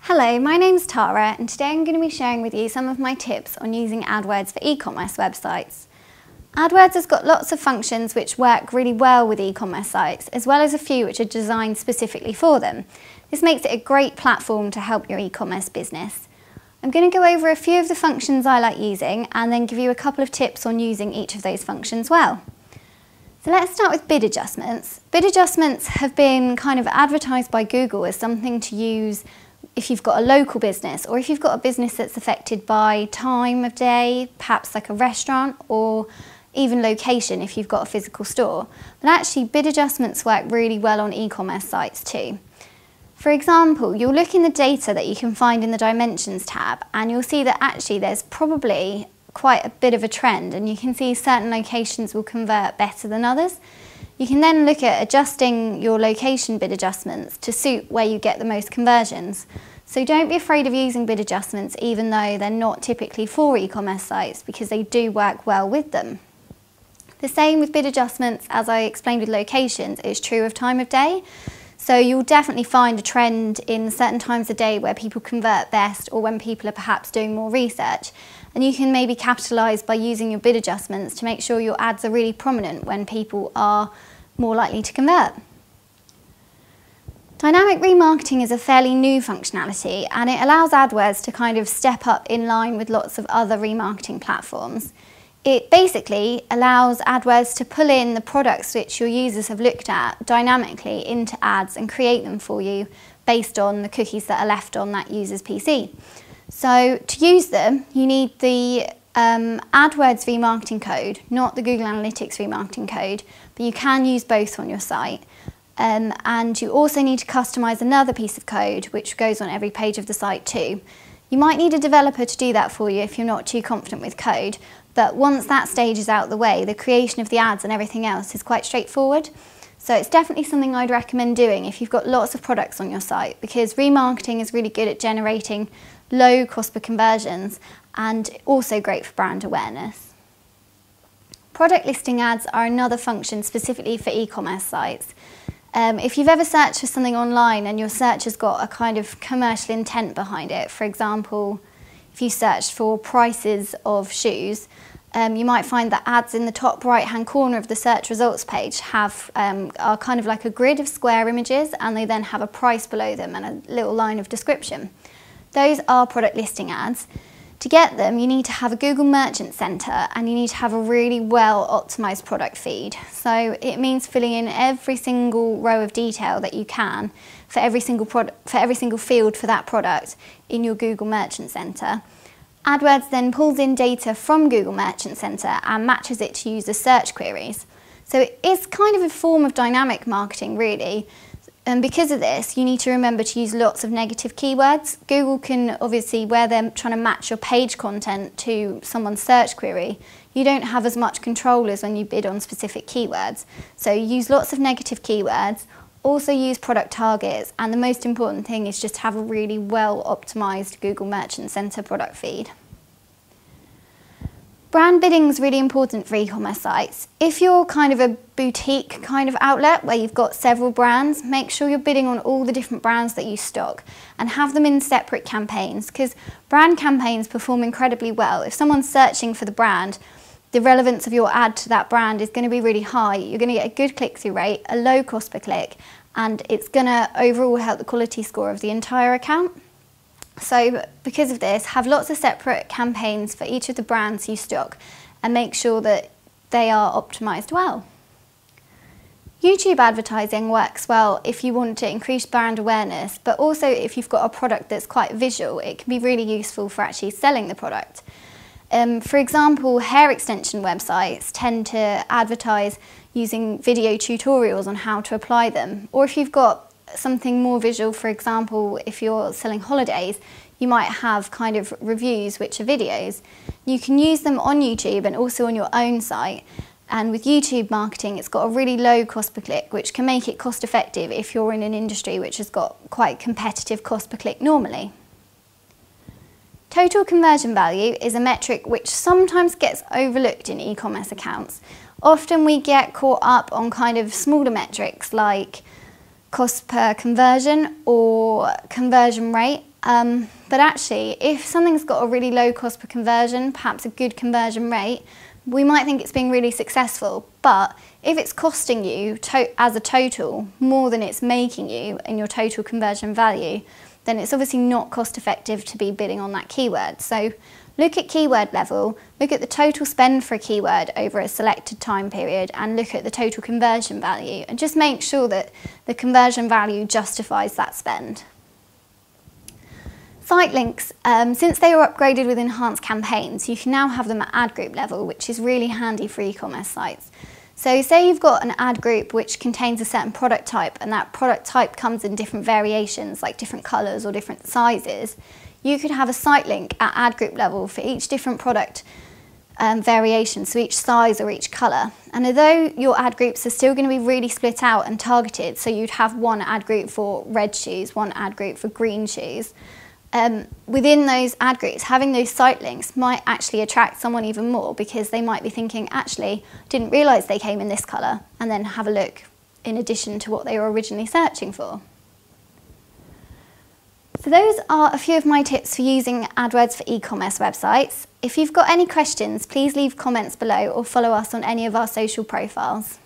Hello, my name's Tara and today I'm going to be sharing with you some of my tips on using AdWords for e-commerce websites. AdWords has got lots of functions which work really well with e-commerce sites, as well as a few which are designed specifically for them. This makes it a great platform to help your e-commerce business. I'm going to go over a few of the functions I like using and then give you a couple of tips on using each of those functions well. So let's start with bid adjustments. Bid adjustments have been kind of advertised by Google as something to use if you've got a local business or if you've got a business that's affected by time of day, perhaps like a restaurant, or even location if you've got a physical store. But actually bid adjustments work really well on e-commerce sites too. For example, you'll look in the data that you can find in the Dimensions tab and you'll see that actually there's probably quite a bit of a trend, and you can see certain locations will convert better than others. You can then look at adjusting your location bid adjustments to suit where you get the most conversions. So don't be afraid of using bid adjustments even though they're not typically for e-commerce sites, because they do work well with them. The same with bid adjustments, as I explained with locations, is true of time of day. So you'll definitely find a trend in certain times of day where people convert best, or when people are perhaps doing more research. And you can maybe capitalise by using your bid adjustments to make sure your ads are really prominent when people are more likely to convert. Dynamic remarketing is a fairly new functionality, and it allows AdWords to kind of step up in line with lots of other remarketing platforms. It basically allows AdWords to pull in the products which your users have looked at dynamically into ads and create them for you based on the cookies that are left on that user's PC. So to use them, you need the AdWords remarketing code, not the Google Analytics remarketing code, but you can use both on your site. And you also need to customize another piece of code which goes on every page of the site too. You might need a developer to do that for you if you're not too confident with code, but once that stage is out of the way, the creation of the ads and everything else is quite straightforward. So it's definitely something I'd recommend doing if you've got lots of products on your site, because remarketing is really good at generating low cost per conversions and also great for brand awareness. Product listing ads are another function specifically for e-commerce sites. If you've ever searched for something online and your search has got a kind of commercial intent behind it, for example, if you searched for prices of shoes, you might find that ads in the top right hand corner of the search results page are kind of like a grid of square images, and they then have a price below them and a little line of description. Those are product listing ads. To get them, you need to have a Google Merchant Center and you need to have a really well optimized product feed. So it means filling in every single row of detail that you can for every single field for that product in your Google Merchant Center. AdWords then pulls in data from Google Merchant Center and matches it to user search queries. So it's kind of a form of dynamic marketing, really. And because of this, you need to remember to use lots of negative keywords. Google can obviously, where they're trying to match your page content to someone's search query, you don't have as much control as when you bid on specific keywords. So use lots of negative keywords, also use product targets, and the most important thing is just have a really well optimized Google Merchant Center product feed. Brand bidding is really important for e-commerce sites. If you're kind of a boutique kind of outlet where you've got several brands, make sure you're bidding on all the different brands that you stock and have them in separate campaigns, because brand campaigns perform incredibly well. If someone's searching for the brand, the relevance of your ad to that brand is going to be really high. You're going to get a good click-through rate, a low cost per click, and it's going to overall help the quality score of the entire account. So because of this, have lots of separate campaigns for each of the brands you stock and make sure that they are optimized well. YouTube advertising works well if you want to increase brand awareness, but also if you've got a product that's quite visual, it can be really useful for actually selling the product. For example, hair extension websites tend to advertise using video tutorials on how to apply them. Or if you've got something more visual, for example, if you're selling holidays, you might have kind of reviews which are videos. You can use them on YouTube and also on your own site. And with YouTube marketing, it's got a really low cost per click, which can make it cost effective if you're in an industry which has got quite competitive cost per click normally. Total conversion value is a metric which sometimes gets overlooked in e-commerce accounts. Often we get caught up on kind of smaller metrics like cost per conversion or conversion rate, But actually, if something's got a really low cost per conversion, perhaps a good conversion rate, we might think it's being really successful. But if it's costing you as a total more than it's making you in your total conversion value, then it's obviously not cost effective to be bidding on that keyword. So look at keyword level, look at the total spend for a keyword over a selected time period, and look at the total conversion value, and just make sure that the conversion value justifies that spend. Site links, since they were upgraded with enhanced campaigns, you can now have them at ad group level, which is really handy for e-commerce sites. So say you've got an ad group which contains a certain product type, and that product type comes in different variations, like different colours or different sizes. You could have a site link at ad group level for each different product variation, so each size or each colour. And although your ad groups are still going to be really split out and targeted, so you'd have one ad group for red shoes, one ad group for green shoes, within those ad groups, having those site links might actually attract someone even more, because they might be thinking, actually, didn't realise they came in this colour, and then have a look in addition to what they were originally searching for. So those are a few of my tips for using AdWords for e-commerce websites. If you've got any questions, please leave comments below or follow us on any of our social profiles.